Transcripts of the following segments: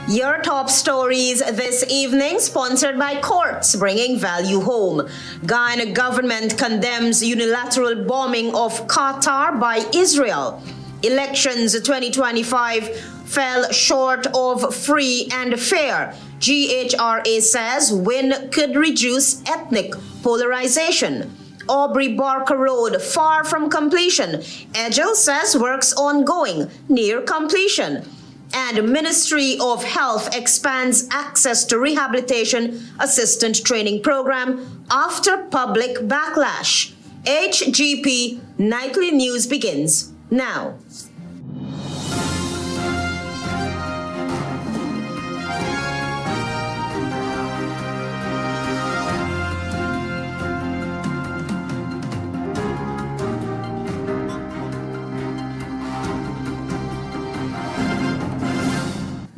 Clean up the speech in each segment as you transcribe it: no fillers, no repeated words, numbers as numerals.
Your top stories this evening, sponsored by Courts, bringing value home. Guyana government condemns unilateral bombing of Qatar by Israel. Elections 2025 fell short of free and fair. GHRA says win could reduce ethnic polarization. Aubrey Barker Road far from completion. EDGHILL says works ongoing, near completion. And Ministry of Health expands access to rehabilitation assistant training program after public backlash. HGP Nightly News begins now.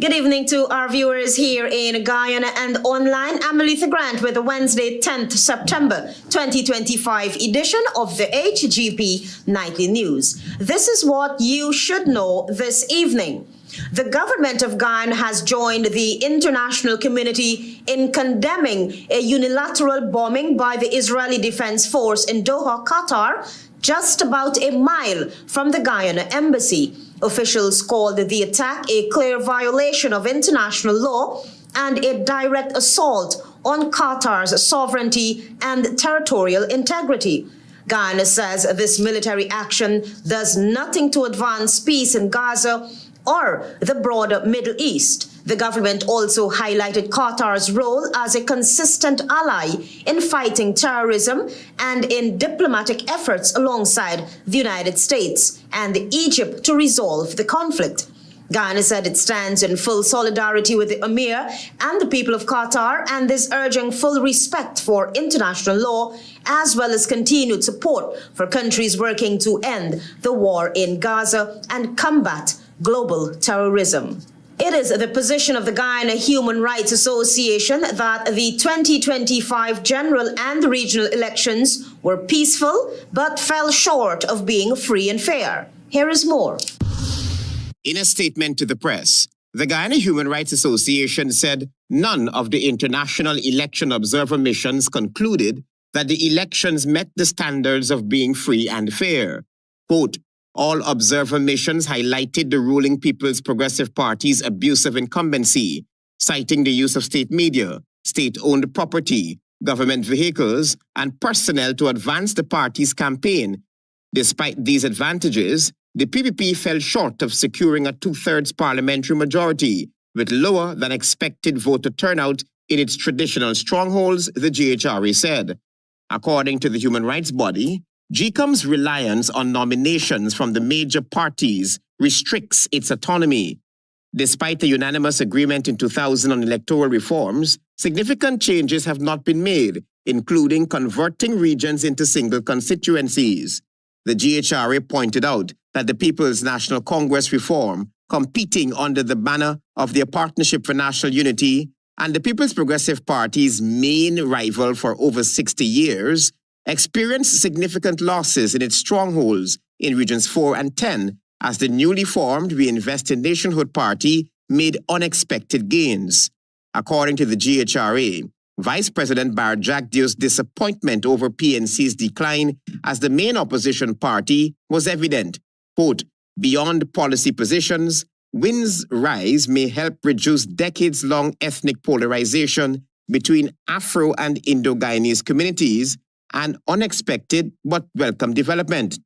Good evening to our viewers here in Guyana and online. I'm ALETHEA Grant with the Wednesday, 10th September 2025 edition of the HGP Nightly News. This is what you should know this evening. The government of Guyana has joined the international community in condemning a unilateral bombing by the Israeli Defense Force in Doha, Qatar, just about a mile from the Guyana embassy. Officials called the attack a clear violation of international law and a direct assault on Qatar's sovereignty and territorial integrity. Guyana says this military action does nothing to advance peace in Gaza or the broader Middle East. The government also highlighted Qatar's role as a consistent ally in fighting terrorism and in diplomatic efforts alongside the United States and Egypt to resolve the conflict. Guyana said it stands in full solidarity with the Emir and the people of Qatar and is urging full respect for international law as well as continued support for countries working to end the war in Gaza and combat global terrorism. It is the position of the Guyana Human Rights Association that the 2025 general and regional elections were peaceful but fell short of being free and fair. Here is more. In a statement to the press, the Guyana Human Rights Association said none of the international election observer missions concluded that the elections met the standards of being free and fair. Quote, all observer missions highlighted the ruling People's Progressive Party's abuse of incumbency, citing the use of state media, state-owned property, government vehicles, and personnel to advance the party's campaign. Despite these advantages, the PPP fell short of securing a two-thirds parliamentary majority, with lower than expected voter turnout in its traditional strongholds, the GHRA said. According to the human rights body, GCOM's reliance on nominations from the major parties restricts its autonomy. Despite the unanimous agreement in 2000 on electoral reforms, significant changes have not been made, including converting regions into single constituencies. The GHRA pointed out that the People's National Congress reform, competing under the banner of their Partnership for National Unity, and the People's Progressive Party's main rival for over 60 years, experienced significant losses in its strongholds in Regions 4 and 10 as the newly formed Reinvest in Nationhood Party made unexpected gains. According to the GHRA, Vice President Barjagdio's disappointment over PNC's decline as the main opposition party was evident. Quote, beyond policy positions, WIN's rise may help reduce decades-long ethnic polarization between Afro and Indo-Guyanese communities, an unexpected but welcome development.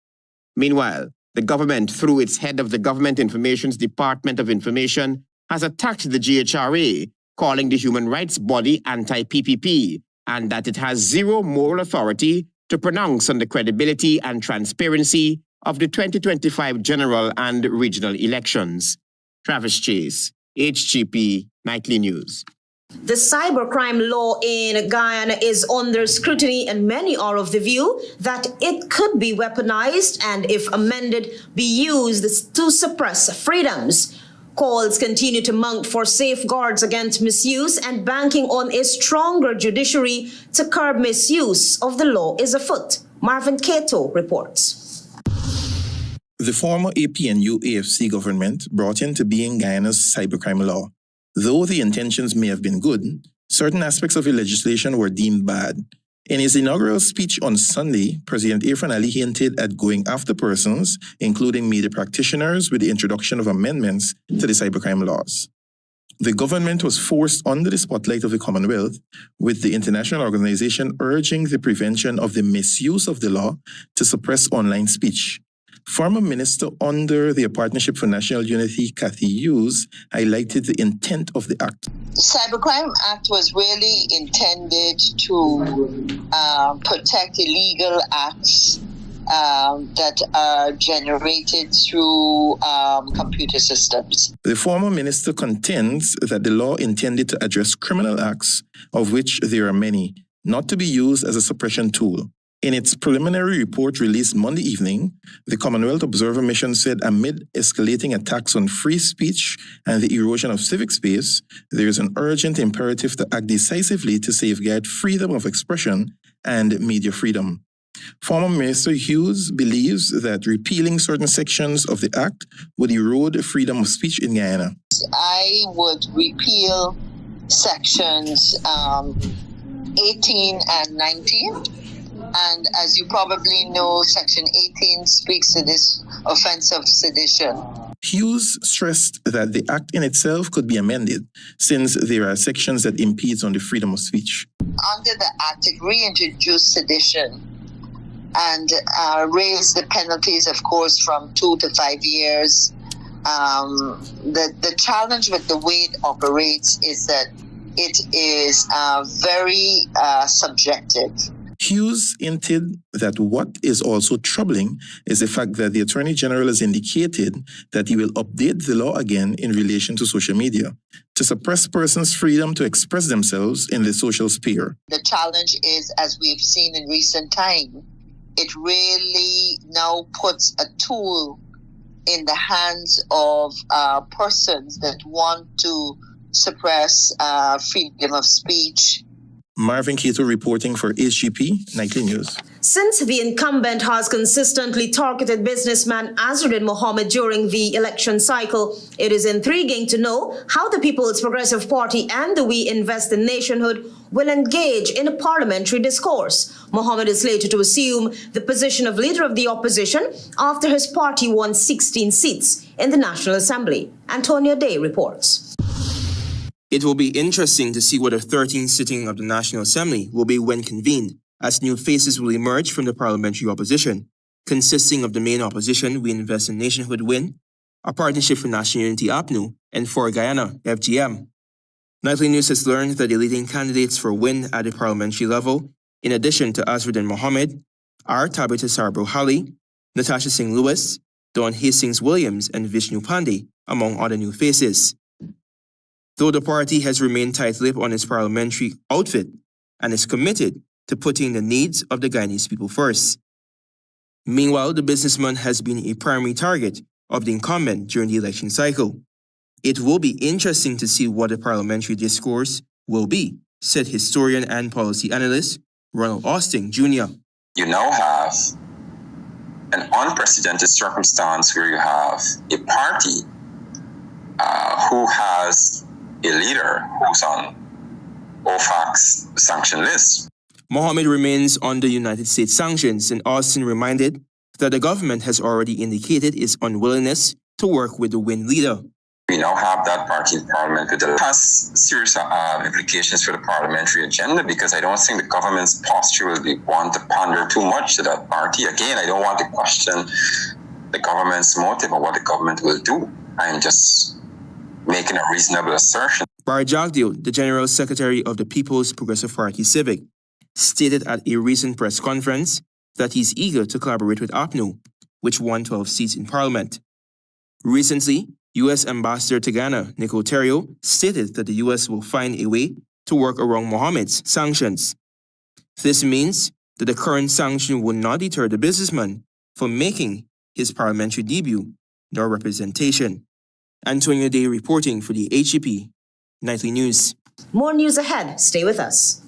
Meanwhile, the government, through its head of the Government Information's Department of Information, has attacked the GHRA, calling the human rights body anti-PPP, and that it has zero moral authority to pronounce on the credibility and transparency of the 2025 general and regional elections. Travis Chase, HGP Nightly News. The cybercrime law in Guyana is under scrutiny, and many are of the view that it could be weaponized and, if amended, be used to suppress freedoms. Calls continue to mount for safeguards against misuse, and banking on a stronger judiciary to curb misuse of the law is afoot. Marvin Cato reports. The former APNU-AFC government brought into being Guyana's cybercrime law. Though the intentions may have been good, certain aspects of the legislation were deemed bad. In his inaugural speech on Sunday, President Irfan Ali hinted at going after persons, including media practitioners, with the introduction of amendments to the cybercrime laws. The government was forced under the spotlight of the Commonwealth, with the international organization urging the prevention of the misuse of the law to suppress online speech. Former Minister under the Partnership for National Unity, Cathy Hughes, highlighted the intent of the act. The Cybercrime Act was really intended to protect illegal acts that are generated through computer systems. The former minister contends that the law intended to address criminal acts, of which there are many, not to be used as a suppression tool. In its preliminary report released Monday evening, the Commonwealth Observer Mission said amid escalating attacks on free speech and the erosion of civic space, there is an urgent imperative to act decisively to safeguard freedom of expression and media freedom. Former Minister Hughes believes that repealing certain sections of the Act would erode freedom of speech in Guyana. I would repeal sections 18 and 19. And as you probably know, Section 18 speaks to this offense of sedition. Hughes stressed that the Act in itself could be amended, since there are sections that impede on the freedom of speech. Under the Act, it reintroduced sedition and raised the penalties, of course, from 2 to 5 years. The challenge with the way it operates is that it is very subjective. Hughes hinted that what is also troubling is the fact that the Attorney General has indicated that he will update the law again in relation to social media to suppress persons' freedom to express themselves in the social sphere. The challenge is, as we've seen in recent time, it really now puts a tool in the hands of persons that want to suppress freedom of speech. Marvin Cato reporting for HGP Nightly News. Since the incumbent has consistently targeted businessman Azruddin Mohammed during the election cycle, it is intriguing to know how the People's Progressive Party and the We Invest in Nationhood will engage in a parliamentary discourse. Mohammed is slated to assume the position of leader of the opposition after his party won 16 seats in the National Assembly. Antonio Day reports. It will be interesting to see what the 13th sitting of the National Assembly will be when convened, as new faces will emerge from the parliamentary opposition, consisting of the main opposition We Invest in Nationhood WIN, a Partnership for National Unity APNU, and for Guyana, FGM. Nightly News has learned that the leading candidates for WIN at the parliamentary level, in addition to Azruddin Mohammed, are Tabitha Sarbrohali, Natasha Singh Lewis, Dawn Hastings Williams, and Vishnu Pandey, among other new faces. Though the party has remained tight-lipped on its parliamentary outfit and is committed to putting the needs of the Guyanese people first. Meanwhile, the businessman has been a primary target of the incumbent during the election cycle. It will be interesting to see what the parliamentary discourse will be, said historian and policy analyst Ronald Austin Jr. You now have an unprecedented circumstance where you have a party who has a leader who's on OFAC's sanction list. Mohammed remains under United States sanctions, and Austin reminded that the government has already indicated its unwillingness to work with the WIN leader. We now have that party in Parliament, which has serious implications for the parliamentary agenda, because I don't think the government's posture will want to pander too much to that party. Again, I don't want to question the government's motive or what the government will do. I'm just making a reasonable assertion. Barry Jagdeo, the General Secretary of the People's Progressive Party Civic, stated at a recent press conference that he's eager to collaborate with APNU, which won 12 seats in Parliament. Recently, U.S. Ambassador to Ghana, Nick Oterio, stated that the U.S. will find a way to work around Mohammed's sanctions. This means that the current sanction will not deter the businessman from making his parliamentary debut nor representation. Antonio Day reporting for the HGP Nightly News. More news ahead. Stay with us.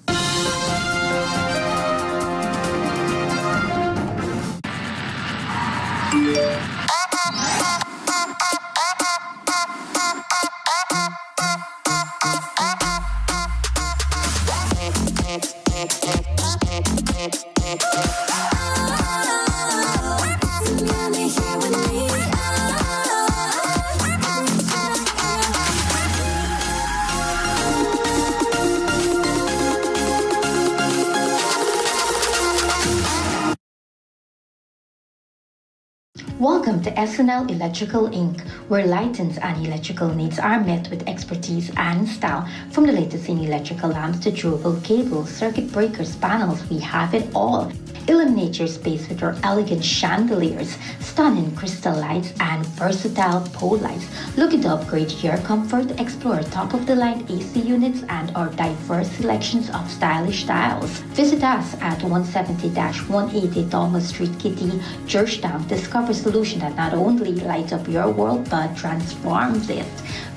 Welcome to SNL Electrical Inc., where lighting and electrical needs are met with expertise and style. From the latest in electrical lamps to durable cables, circuit breakers, panels, we have it all. Illuminate your space with our elegant chandeliers, stunning crystal lights, and versatile pole lights. Looking to upgrade your comfort? Explore top-of-the-line AC units and our diverse selections of stylish styles. Visit us at 170-180 Thomas Street, Kitty, Georgetown. Discover a solution that not only lights up your world but transforms it.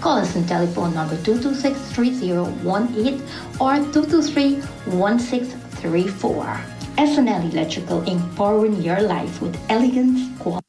Call us on telephone number 226-3018 or 223-1634. SNL Electrical Inc. Powering your life with elegance, quality.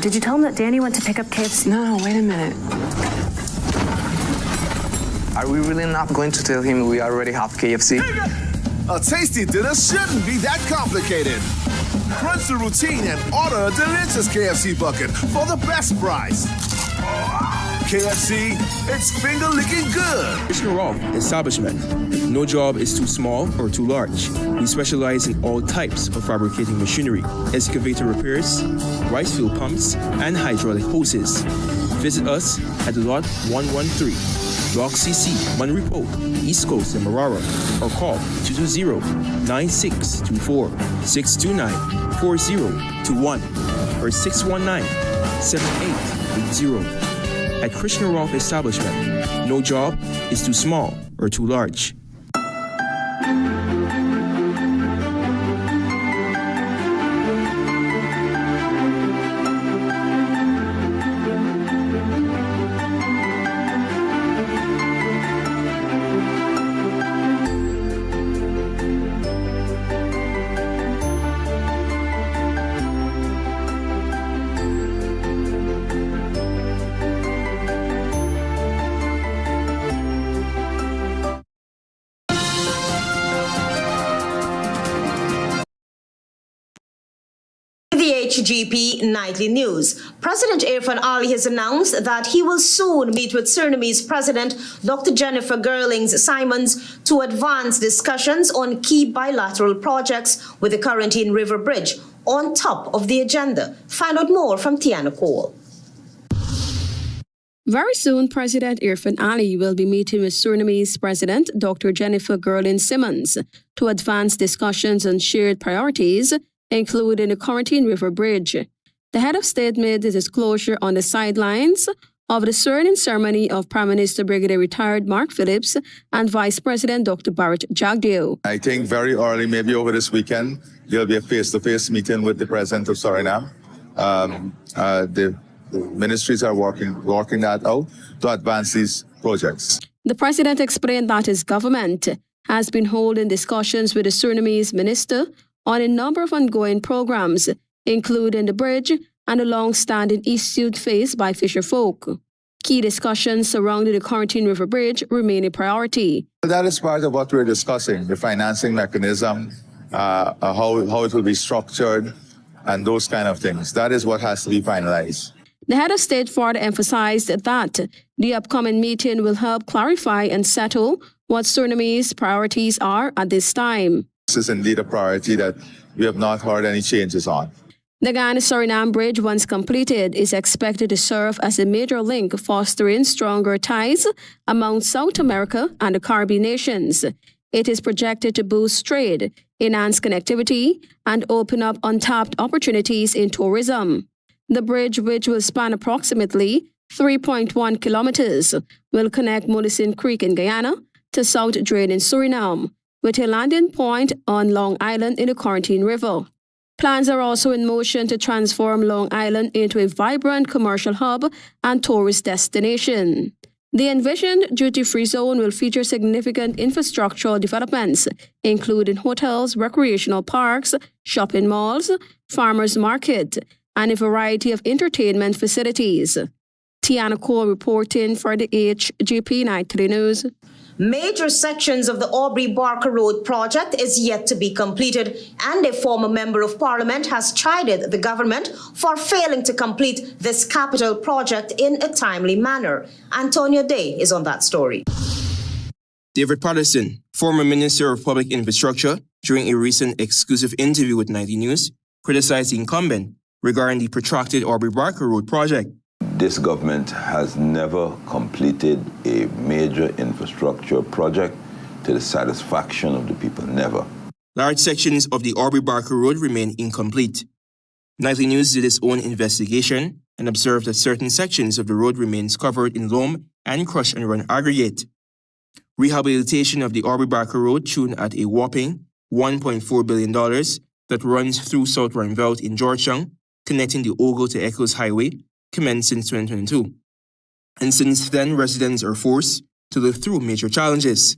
Did you tell him that Danny went to pick up KFC? No, wait a minute. Are we really not going to tell him we already have KFC? A tasty dinner shouldn't be that complicated. Crunch the routine and order a delicious KFC bucket for the best price. KFC, it's finger-licking good. HGRA establishment. No job is too small or too large. We specialize in all types of fabricating machinery, excavator repairs, rice field pumps, and hydraulic hoses. Visit us at Lot 113, Block CC, Monrepo, East Coast, and Marara, or call 220-9624-629-4021 or 619-7880. At Krishna Roth Establishment, no job is too small or too large. HGP Nightly News. President Irfan Ali has announced that he will soon meet with Surinamese President Dr. Jennifer Gerlings-Simons to advance discussions on key bilateral projects with the Corentyne River Bridge on top of the agenda. Find out more from Tiana Cole. Very soon, President Irfan Ali will be meeting with Surinamese President Dr. Jennifer Gerlings-Simons to advance discussions on shared priorities, including the Corentyne River Bridge. The head of state made the disclosure on the sidelines of the swearing ceremony of Prime Minister Brigadier Retired Mark Phillips and Vice President Dr. Barrett Jagdeo. I think very early, maybe over this weekend, there'll be a face-to-face meeting with the President of Suriname. The ministries are working that out to advance these projects. The President explained that his government has been holding discussions with the Surinamese minister on a number of ongoing programs, including the bridge and the long-standing issue faced by fisherfolk. Key discussions surrounding the Corentyne River Bridge remain a priority. That is part of what we're discussing, the financing mechanism, how it will be structured, and those kind of things. That is what has to be finalized. The head of state further emphasized that the upcoming meeting will help clarify and settle what Surinamese priorities are at this time. This is indeed a priority that we have not heard any changes on. The Guyana-Suriname Bridge, once completed, is expected to serve as a major link fostering stronger ties among South America and the Caribbean nations. It is projected to boost trade, enhance connectivity, and open up untapped opportunities in tourism. The bridge, which will span approximately 3.1 kilometers, will connect Mullisin Creek in Guyana to South Drain in Suriname, with a landing point on Long Island in the Corentyne River. Plans are also in motion to transform Long Island into a vibrant commercial hub and tourist destination. The envisioned duty-free zone will feature significant infrastructural developments, including hotels, recreational parks, shopping malls, farmers market, and a variety of entertainment facilities. Tiana Cole reporting for the HGP Nightly News. Major sections of the Aubrey Barker Road project is yet to be completed, and a former member of parliament has chided the government for failing to complete this capital project in a timely manner. Antonio Day is on that story. David Patterson, former Minister of Public Infrastructure, during a recent exclusive interview with Nightly News, criticized the incumbent regarding the protracted Aubrey Barker Road project. This government has never completed a major infrastructure project to the satisfaction of the people, never. Large sections of the Aubrey Barker Road remain incomplete. Nightly News did its own investigation and observed that certain sections of the road remains covered in loam and crush and run aggregate. Rehabilitation of the Aubrey Barker Road, tuned at a whopping $1.4 billion, that runs through South Rhine in Georgetown, connecting the Ogle to Echoes Highway, commenced since 2022. And since then, residents are forced to live through major challenges.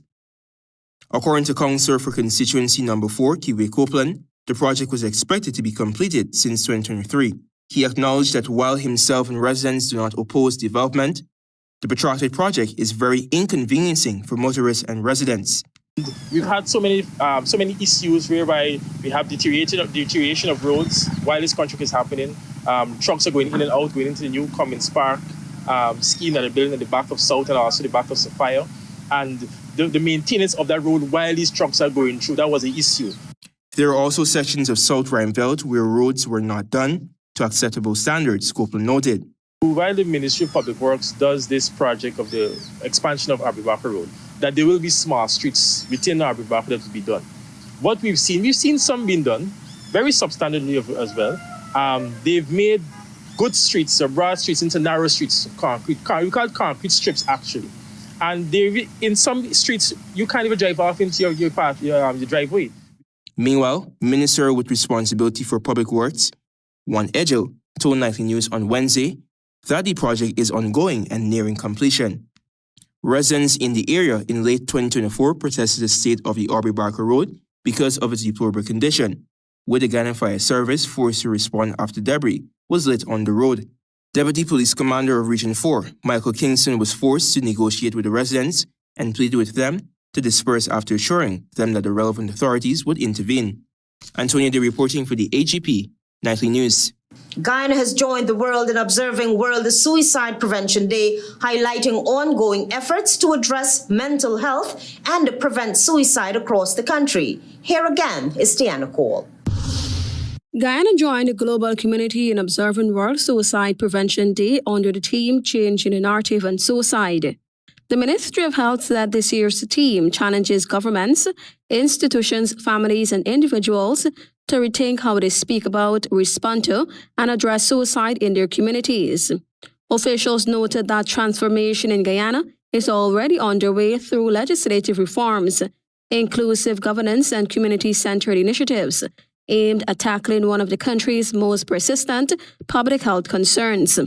According to Councillor for Constituency Number 4, Kiwe Copeland, the project was expected to be completed since 2023. He acknowledged that while himself and residents do not oppose development, the protracted project is very inconveniencing for motorists and residents. We've had so many issues whereby we have deterioration of roads while this contract is happening. Trucks are going in and out, going into the new Cummins Park scheme that they're building at the back of South and also the back of Sophia. And the maintenance of that road while these trucks are going through, that was the issue. There are also sections of South Rhine-Belt where roads were not done to acceptable standards, Copeland noted. While the Ministry of Public Works does this project of the expansion of Aubrey Barker Road, that there will be small streets within Aubrey Barker that will be done. What we've seen some being done, very substandardly as well. They've made good streets, or broad streets, into narrow streets, concrete. We call it concrete strips, actually. And in some streets, you can't even drive off into your driveway. Meanwhile, Minister with responsibility for Public Works, EDGHILL, told Nightly News on Wednesday that the project is ongoing and nearing completion. Residents in the area in late 2024 protested the state of the Aubrey Barker Road because of its deplorable condition, with the Guyana Fire Service forced to respond after debris was lit on the road. Deputy Police Commander of Region 4, Michael Kingston, was forced to negotiate with the residents and pleaded with them to disperse after assuring them that the relevant authorities would intervene. Antonio Day reporting for the HGP Nightly News. Guyana has joined the world in observing World Suicide Prevention Day, highlighting ongoing efforts to address mental health and prevent suicide across the country. Here again is Tiana Cole. Guyana joined the global community in observing World Suicide Prevention Day under the theme Changing the Narrative on Suicide. The Ministry of Health said this year's theme challenges governments, institutions, families, and individuals to rethink how they speak about, respond to, and address suicide in their communities. Officials noted that transformation in Guyana is already underway through legislative reforms, inclusive governance, and community-centered initiatives aimed at tackling one of the country's most persistent public health concerns.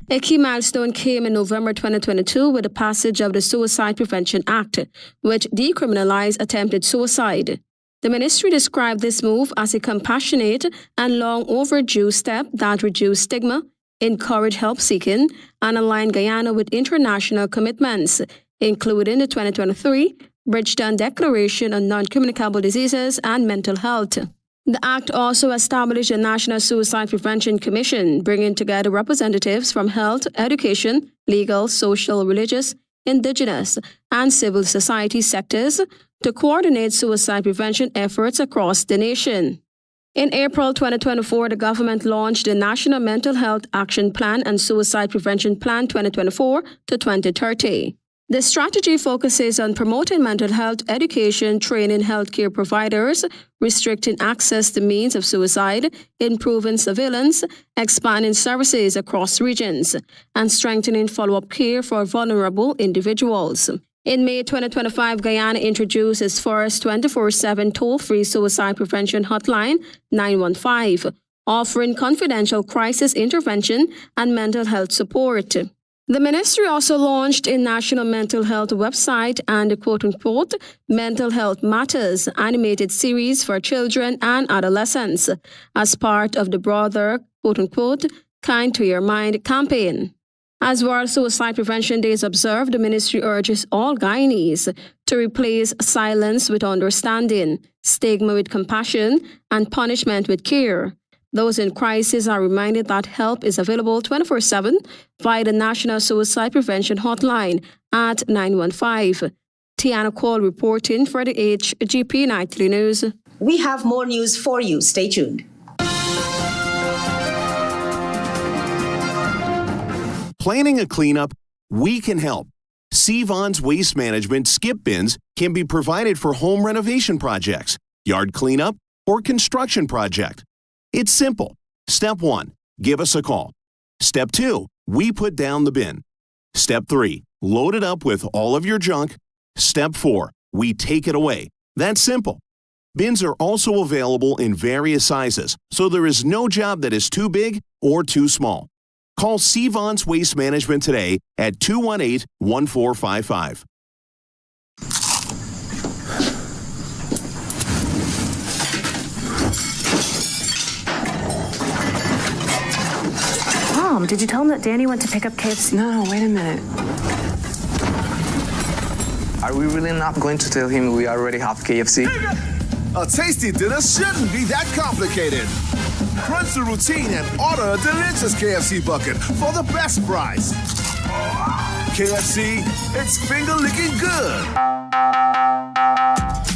A key milestone came in November 2022 with the passage of the Suicide Prevention Act, which decriminalized attempted suicide. The ministry described this move as a compassionate and long overdue step that reduced stigma, encouraged help seeking, and aligned Guyana with international commitments, including the 2023 Bridgetown Declaration on Non-Communicable Diseases and Mental Health. The Act also established a National Suicide Prevention Commission, bringing together representatives from health, education, legal, social, religious, indigenous, and civil society sectors to coordinate suicide prevention efforts across the nation. In April 2024, the government launched the National Mental Health Action Plan and Suicide Prevention Plan 2024 to 2030. The strategy focuses on promoting mental health education, training healthcare providers, restricting access to means of suicide, improving surveillance, expanding services across regions, and strengthening follow-up care for vulnerable individuals. In May 2025, Guyana introduced its first 24/7 toll-free suicide prevention hotline, 915, offering confidential crisis intervention and mental health support. The ministry also launched a national mental health website and a quote-unquote Mental Health Matters animated series for children and adolescents as part of the broader quote-unquote Kind to Your Mind campaign. As World Suicide Prevention Day is observed, the ministry urges all Guyanese to replace silence with understanding, stigma with compassion, and punishment with care. Those in crisis are reminded that help is available 24/7 via the National Suicide Prevention Hotline at 915. Tiana Cole reporting for the HGP Nightly News. We have more news for you. Stay tuned. Planning a cleanup? We can help. Sevon's Waste Management skip bins can be provided for home renovation projects, yard cleanup, or construction project. It's simple. Step 1, give us a call. Step 2, we put down the bin. Step 3, load it up with all of your junk. Step 4, we take it away. That's simple. Bins are also available in various sizes, so there is no job that is too big or too small. Call Sevon's Waste Management today at 218-1455. Mom, did you tell him that Danny went to pick up KFC? No, wait a minute. Are we really not going to tell him we already have KFC? A tasty dinner shouldn't be that complicated. Crunch the routine and order a delicious KFC bucket for the best price. KFC, it's finger-licking good.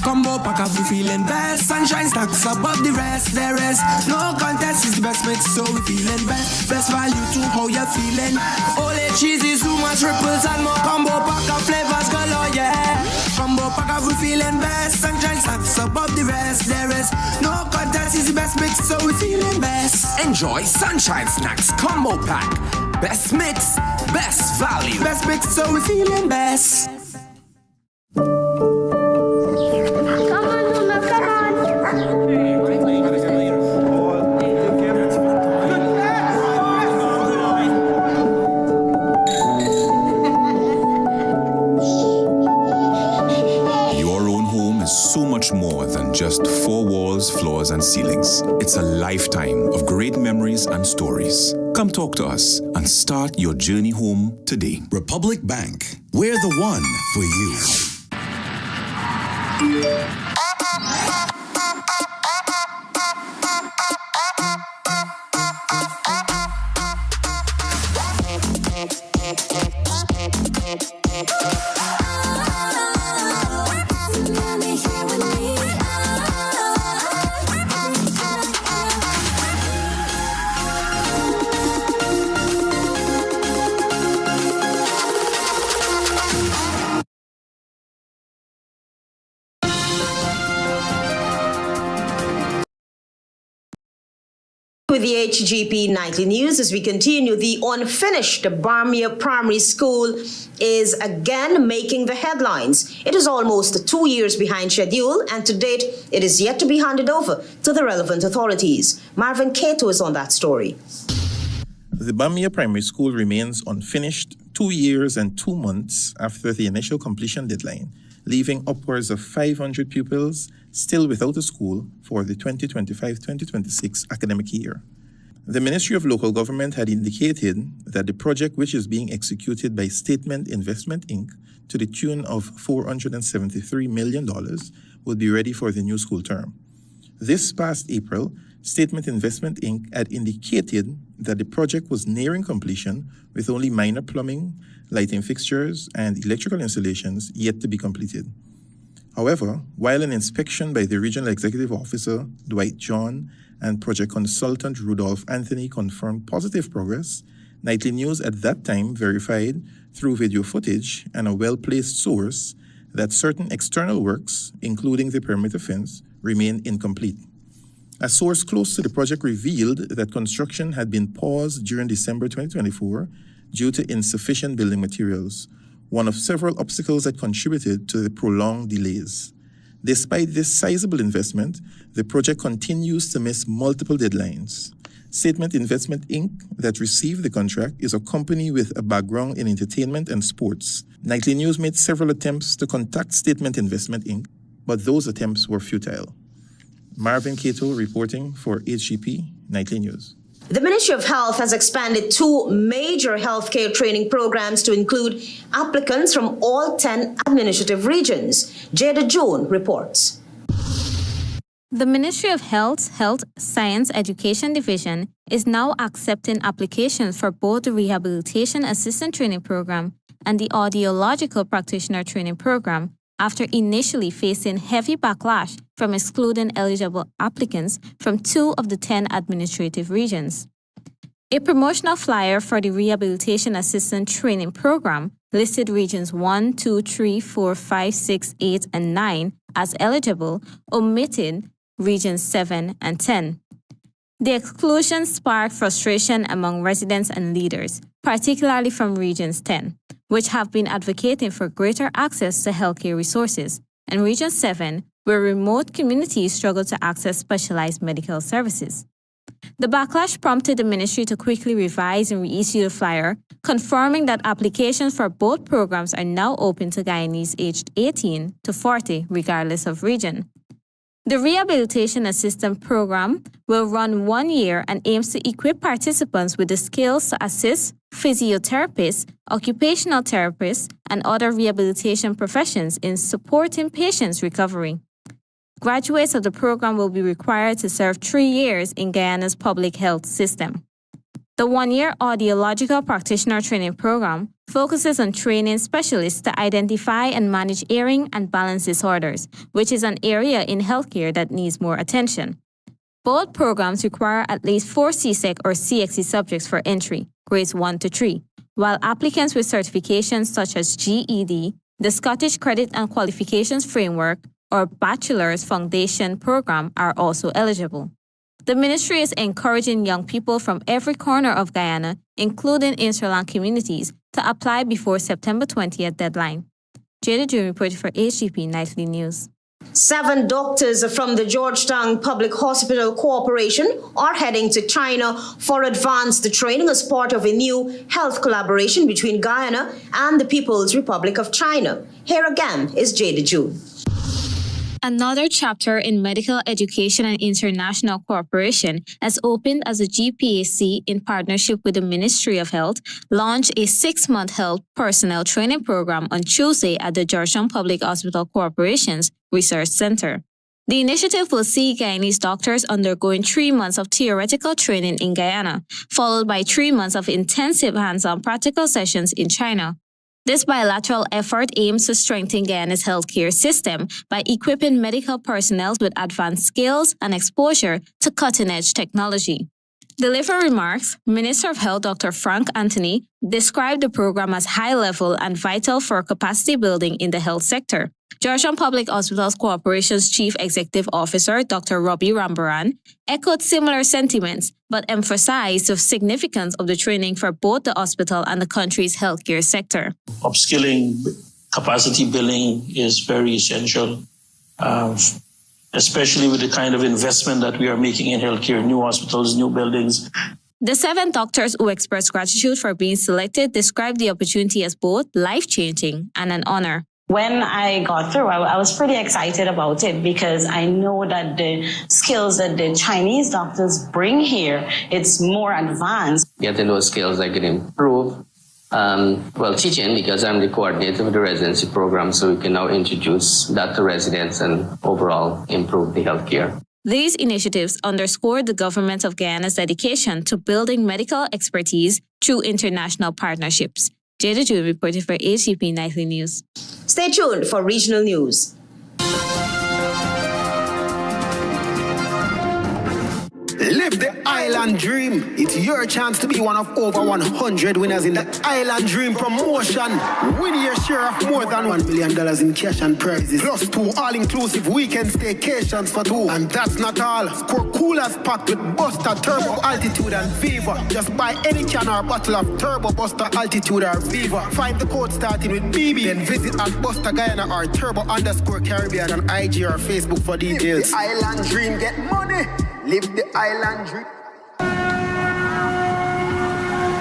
Combo pack up, we feeling best. Sunshine stacks above the rest. There is no contest, is the best mix, so we feeling best. Best value to how you're feeling. Ole cheesy, too much ripples and more. Combo pack of flavors galore, yeah. Combo pack up, we feeling best. Sunshine stacks above the rest. There is no contest, is the best mix, so we feeling best. Enjoy Sunshine Snacks Combo Pack. Best mix, best value. Best mix, so we feeling best. So much more than just 4 walls, floors, and ceilings. It's a lifetime of great memories and stories. Come talk to us and start your journey home today. Republic Bank, we're the one for you. With the HGP Nightly News, as we continue, the unfinished Bamia Primary School is again making the headlines. It is almost 2 years behind schedule, and to date, it is yet to be handed over to the relevant authorities. Marvin Cato is on that story. The Bamia Primary School remains unfinished 2 years and 2 months after the initial completion deadline, leaving upwards of 500 pupils still without a school for the 2025-2026 academic year. The Ministry of Local Government had indicated that the project, which is being executed by Statement Investment Inc. to the tune of $473 million, would be ready for the new school term. This past April, Statement Investment Inc. had indicated that the project was nearing completion with only minor plumbing, lighting fixtures, and electrical installations yet to be completed. However, while an inspection by the Regional Executive Officer, Dwight John, and project consultant Rudolph Anthony confirmed positive progress, Nightly News at that time verified through video footage and a well-placed source that certain external works, including the perimeter fence, remain incomplete. A source close to the project revealed that construction had been paused during December 2024 due to insufficient building materials, one of several obstacles that contributed to the prolonged delays. Despite this sizable investment, the project continues to miss multiple deadlines. Statement Investment Inc., that received the contract, is a company with a background in entertainment and sports. Nightly News made several attempts to contact Statement Investment Inc., but those attempts were futile. Marvin Cato reporting for HGP Nightly News. The Ministry of Health has expanded 2 major healthcare training programs to include applicants from all 10 administrative regions. Jada June reports. The Ministry of Health's Health Science Education Division is now accepting applications for both the Rehabilitation Assistant Training Program and the Audiological Practitioner Training Program after initially facing heavy backlash from excluding eligible applicants from 2 of the 10 administrative regions. A promotional flyer for the Rehabilitation Assistant Training Program listed regions 1, 2, 3, 4, 5, 6, 8, and 9 as eligible, omitting regions 7 and 10. The exclusion sparked frustration among residents and leaders, particularly from regions 10, which have been advocating for greater access to healthcare resources, and region 7, where remote communities struggle to access specialized medical services. The backlash prompted the ministry to quickly revise and reissue the flyer, confirming that applications for both programs are now open to Guyanese aged 18 to 40, regardless of region. The Rehabilitation Assistant Program will run 1 year and aims to equip participants with the skills to assist physiotherapists, occupational therapists, and other rehabilitation professions in supporting patients' recovery. Graduates of the program will be required to serve 3 years in Guyana's public health system. The 1-year Audiological Practitioner Training Program focuses on training specialists to identify and manage hearing and balance disorders, which is an area in healthcare that needs more attention. Both programs require at least 4 CSEC or CXC subjects for entry, grades 1 to 3, while applicants with certifications such as GED, the Scottish Credit and Qualifications Framework, or Bachelor's Foundation Program are also eligible. The ministry is encouraging young people from every corner of Guyana, including insular communities, to apply before September 20th deadline. Jada June reported for HGP Nightly News. 7 doctors from the Georgetown Public Hospital Corporation are heading to China for advanced training as part of a new health collaboration between Guyana and the People's Republic of China. Here again is Jada June. Another chapter in medical education and international cooperation has opened as the GPAC, in partnership with the Ministry of Health, launched a 6-month health personnel training program on Tuesday at the Georgetown Public Hospital Corporation's Research Center. The initiative will see Guyanese doctors undergoing 3 months of theoretical training in Guyana, followed by 3 months of intensive hands-on practical sessions in China. This bilateral effort aims to strengthen Guyana's healthcare system by equipping medical personnel with advanced skills and exposure to cutting-edge technology. Delivering remarks, Minister of Health Dr. Frank Anthony described the program as high-level and vital for capacity building in the health sector. Georgetown Public Hospitals Corporation's Chief Executive Officer, Dr. Robbie Rambaran, echoed similar sentiments, but emphasized the significance of the training for both the hospital and the country's healthcare sector. Upskilling, capacity building is very essential, especially with the kind of investment that we are making in healthcare, new hospitals, new buildings. The 7 doctors who expressed gratitude for being selected described the opportunity as both life-changing and an honor. When I got through, I was pretty excited about it because I know that the skills that the Chinese doctors bring here, it's more advanced. Getting those skills I can improve. Teaching, because I'm the coordinator of the residency program, so we can now introduce that to residents and overall improve the healthcare. These initiatives underscore the government of Guyana's dedication to building medical expertise through international partnerships. Jada June reported for HGP Nightly News. Stay tuned for regional news. Live the island dream. It's your chance to be one of over 100 winners in the Island Dream promotion. Win your share of more than $1 million in cash and prizes. Plus 2 all-inclusive weekend staycations for 2. And that's not all. Score coolers packed with Buster, Turbo, Altitude, and Viva. Just buy any can or bottle of Turbo, Buster, Altitude, or Viva. Find the code starting with BB. Then visit at Buster Guyana or Turbo_Caribbean on IG or Facebook for details. Live the island dream, get money. Live the island dream.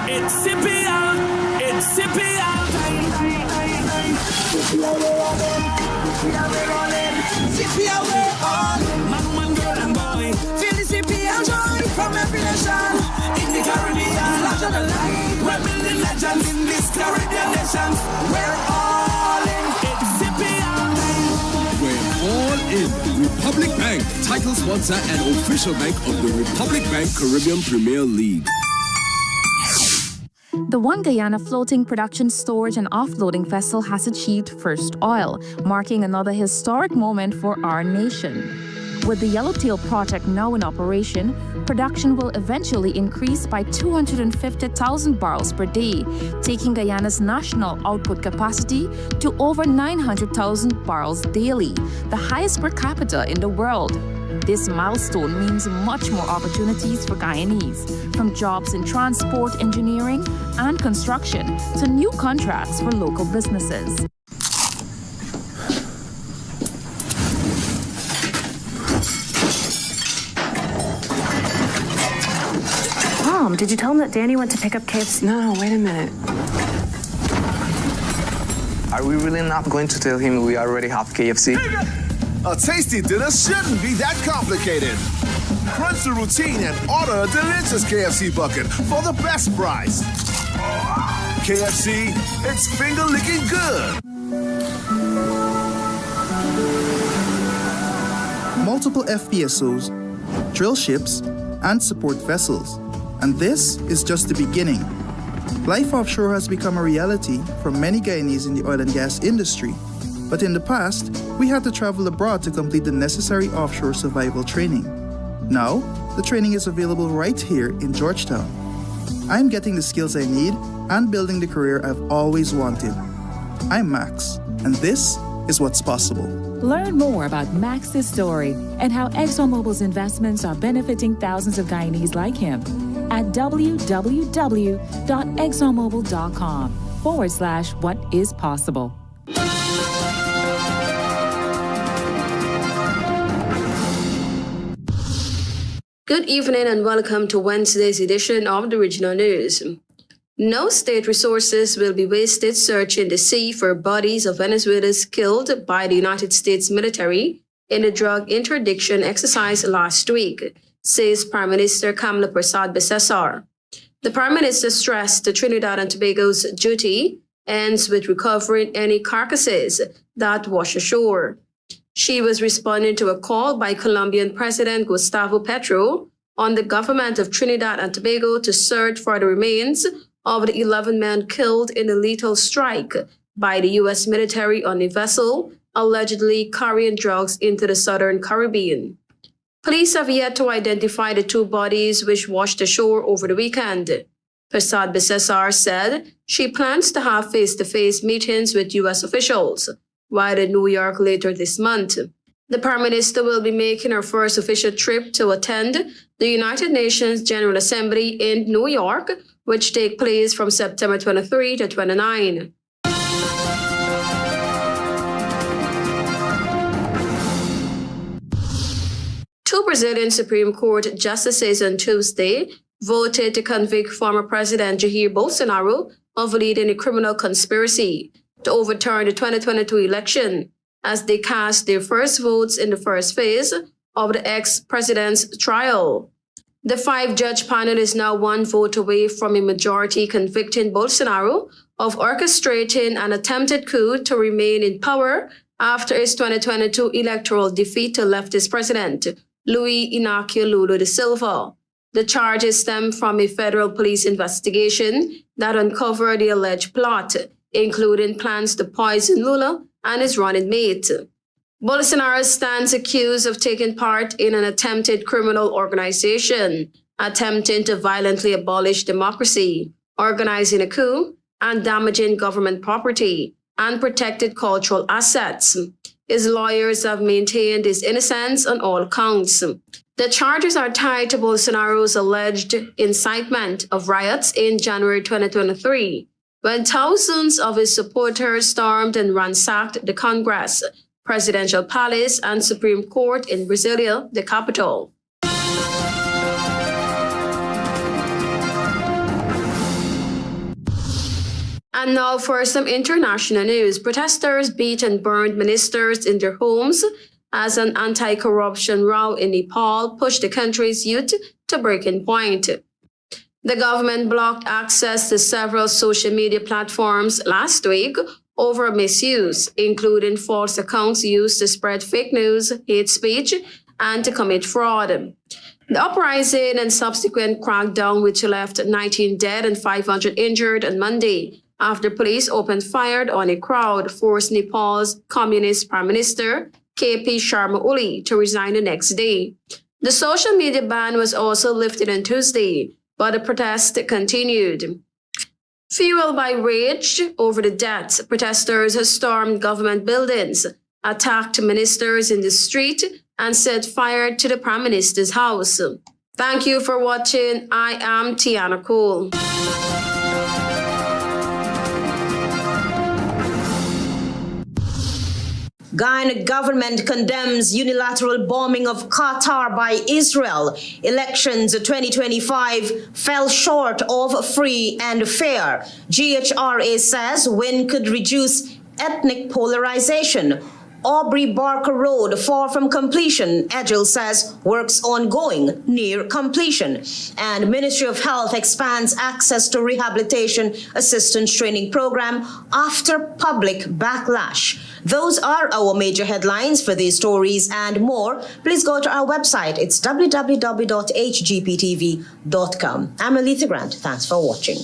It's CPR, it's CPR time. CPR we're on. Man, girl and boy, feel the CPR joy from every nation. In the Caribbean, larger than life. We're building legends in this Caribbean nation. We're all in. It's CPR time. We're all in. Republic Bank, title sponsor and official bank of the Republic Bank Caribbean Premier League. The One Guyana floating production, storage, and offloading vessel has achieved first oil, marking another historic moment for our nation. With the Yellowtail project now in operation, production will eventually increase by 250,000 barrels per day, taking Guyana's national output capacity to over 900,000 barrels daily, the highest per capita in the world. This milestone means much more opportunities for Guyanese, from jobs in transport, engineering, and construction to new contracts for local businesses. Mom, did you tell him that Danny went to pick up kids? No, wait a minute. Are we really not going to tell him we already have KFC? A tasty dinner shouldn't be that complicated. Crunch the routine and order a delicious KFC bucket for the best price. KFC, it's finger-licking good. Multiple FPSOs, drill ships, and support vessels. And this is just the beginning. Life offshore has become a reality for many Guyanese in the oil and gas industry. But in the past, we had to travel abroad to complete the necessary offshore survival training. Now, the training is available right here in Georgetown. I'm getting the skills I need and building the career I've always wanted. I'm Max, and this is what's possible. Learn more about Max's story and how ExxonMobil's investments are benefiting thousands of Guyanese like him at www.exxonmobil.com/whatispossible. Good evening and welcome to Wednesday's edition of the Regional News. No state resources will be wasted searching the sea for bodies of Venezuelans killed by the United States military in a drug interdiction exercise last week, says Prime Minister Kamla Persad-Bissessar. The Prime Minister stressed that Trinidad and Tobago's duty ends with recovering any carcasses that wash ashore. She was responding to a call by Colombian President Gustavo Petro on the government of Trinidad and Tobago to search for the remains of the 11 men killed in a lethal strike by the U.S. military on a vessel allegedly carrying drugs into the southern Caribbean. Police have yet to identify the 2 bodies which washed ashore over the weekend. Persad-Bissessar said she plans to have face-to-face meetings with U.S. officials while in New York later this month. The Prime Minister will be making her first official trip to attend the United Nations General Assembly in New York, which take place from September 23 to 29. Two Brazilian Supreme Court justices on Tuesday voted to convict former President Jair Bolsonaro of leading a criminal conspiracy to overturn the 2022 election, as they cast their first votes in the first phase of the ex-president's trial. The 5-judge panel is now 1 vote away from a majority convicting Bolsonaro of orchestrating an attempted coup to remain in power after his 2022 electoral defeat to leftist president Luiz Inácio Lula da Silva. The charges stem from a federal police investigation that uncovered the alleged plot, including plans to poison Lula and his running mate. Bolsonaro stands accused of taking part in an attempted criminal organization attempting to violently abolish democracy, organizing a coup, and damaging government property and protected cultural assets. His lawyers have maintained his innocence on all counts. The charges are tied to Bolsonaro's alleged incitement of riots in January 2023, when thousands of his supporters stormed and ransacked the Congress, Presidential Palace, and Supreme Court in Brasilia, the capital. And now for some international news. Protesters beat and burned ministers in their homes as an anti-corruption row in Nepal pushed the country's youth to breaking point. The government blocked access to several social media platforms last week over misuse, including false accounts used to spread fake news, hate speech, and to commit fraud. The uprising and subsequent crackdown, which left 19 dead and 500 injured on Monday, after police opened fire on a crowd, forced Nepal's communist prime minister, KP Sharma Oli, to resign the next day. The social media ban was also lifted on Tuesday, but the protest continued. Fueled by rage over the deaths, protesters stormed government buildings, attacked ministers in the street, and set fire to the prime minister's house. Thank you for watching. I am Tiana Cole. Guyana government condemns unilateral bombing of Qatar by Israel. Elections 2025 fell short of free and fair. GHRA says win could reduce ethnic polarization. Aubrey Barker Road, far from completion. EDGHILL says works ongoing, near completion. And Ministry of Health expands access to rehabilitation assistance training program after public backlash. Those are our major headlines. For these stories and more, please go to our website. It's www.hgptv.com. I'm ALETHEA Grant. Thanks for watching.